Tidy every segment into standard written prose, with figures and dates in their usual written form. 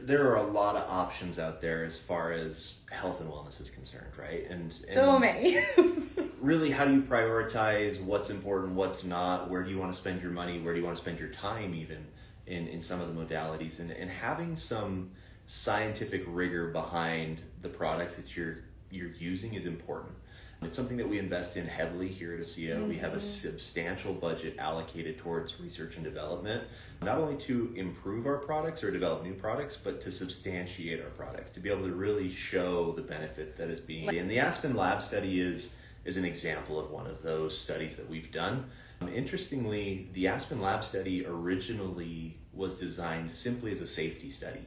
there are a lot of options out there as far as health and wellness is concerned, right? And so many. Really, how do you prioritize what's important, what's not? Where do you want to spend your money? Where do you want to spend your time even in some of the modalities? And having some scientific rigor behind the products that you're using is important. It's something that we invest in heavily here at Asea. Mm-hmm. We have a substantial budget allocated towards research and development, not only to improve our products or develop new products, but to substantiate our products, to be able to really show the benefit that is being. And the Aspen lab study is an example of one of those studies that we've done. Interestingly, the Aspen lab study originally was designed simply as a safety study.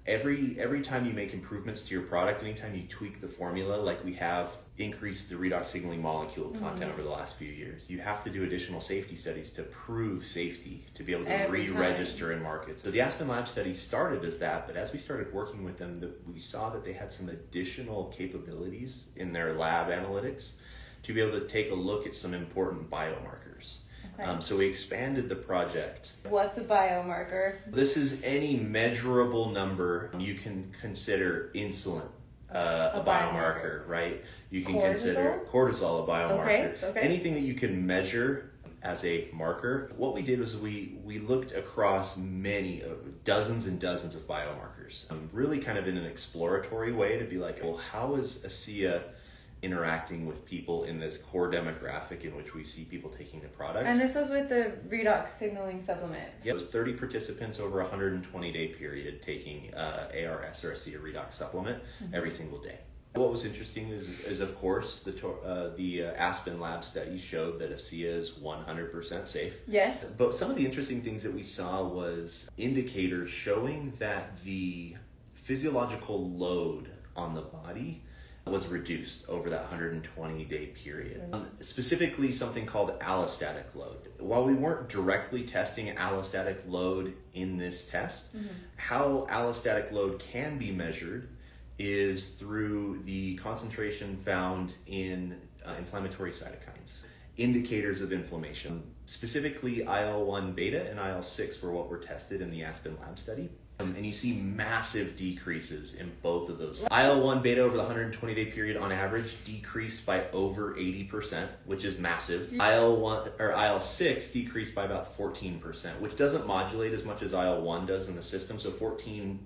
Every time you make improvements to your product, anytime you tweak the formula, like we have increased the redox signaling molecule content over the last few years, you have to do additional safety studies to prove safety, to be able to re-register in markets. So the Aspen Lab study started as that, but as we started working with them, we saw that they had some additional capabilities in their lab analytics to be able to take a look at some important biomarkers. Okay. So we expanded the project. What's a biomarker? This is any measurable number. You can consider insulin a biomarker, right? You can consider cortisol a biomarker. Okay. Anything that you can measure as a marker. What we did was we looked across many, dozens and dozens of biomarkers, really kind of in an exploratory way to be like, well, how is Asea interacting with people in this core demographic in which we see people taking the product. And this was with the redox signaling supplement. Yeah, it was 30 participants over a 120-day period taking ARS or Asea Redox supplement every single day. What was interesting is of course, the Aspen lab study showed that Asea is 100% safe. Yes. But some of the interesting things that we saw was indicators showing that the physiological load on the body was reduced over that 120-day period. Specifically something called allostatic load. While we weren't directly testing allostatic load in this test, how allostatic load can be measured is through the concentration found in inflammatory cytokines, indicators of inflammation. Specifically, IL-1 beta and IL-6 were what were tested in the Aspen lab study. And you see massive decreases in both of those. IL-1 beta over the 120-day period on average decreased by over 80%, which is massive. IL-1 or IL-6 decreased by about 14%, which doesn't modulate as much as IL-1 does in the system. So 14%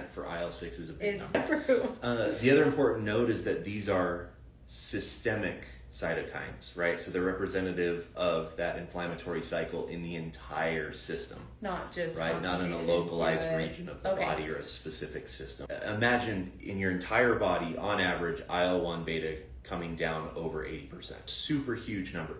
for IL-6 is a big number. True. The other important note is that these are systemic cytokines, right? So they're representative of that inflammatory cycle in the entire system. Not just right, not in a localized region of the body or a specific system. Imagine in your entire body, on average, IL-1 beta coming down over 80%. Super huge number.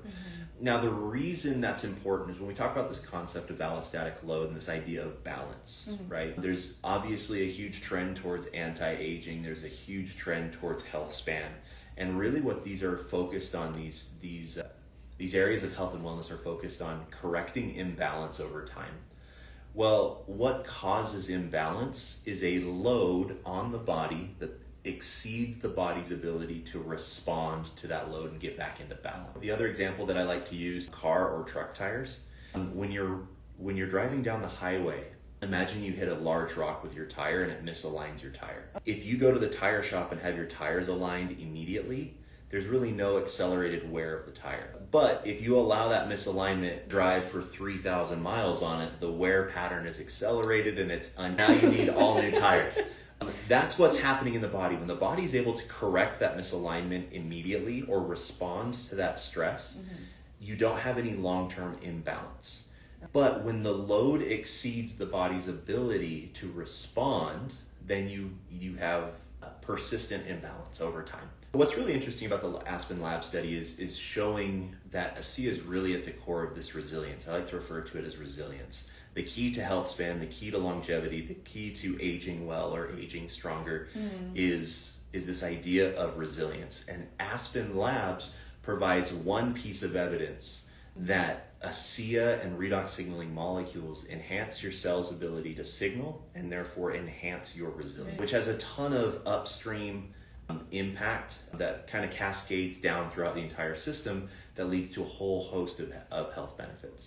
Now, the reason that's important is when we talk about this concept of allostatic load and this idea of balance, right? There's obviously a huge trend towards anti-aging. There's a huge trend towards health span. And really what these are focused on, these areas of health and wellness are focused on correcting imbalance over time. Well, what causes imbalance is a load on the body that exceeds the body's ability to respond to that load and get back into balance. The other example that I like to use, car or truck tires. When you're driving down the highway, imagine you hit a large rock with your tire and it misaligns your tire. If you go to the tire shop and have your tires aligned immediately, there's really no accelerated wear of the tire. But if you allow that misalignment drive for 3,000 miles on it, the wear pattern is accelerated and now you need all new tires. That's what's happening in the body. When the body is able to correct that misalignment immediately or respond to that stress, you don't have any long-term imbalance. But when the load exceeds the body's ability to respond, then you have a persistent imbalance over time. What's really interesting about the Aspen Lab study is showing that Asea is really at the core of this resilience. I like to refer to it as resilience. The key to health span, the key to longevity, the key to aging well or aging stronger is this idea of resilience. And Aspen Labs provides one piece of evidence that Asea and redox signaling molecules enhance your cell's ability to signal and therefore enhance your resilience, which has a ton of upstream impact that kind of cascades down throughout the entire system that leads to a whole host of health benefits.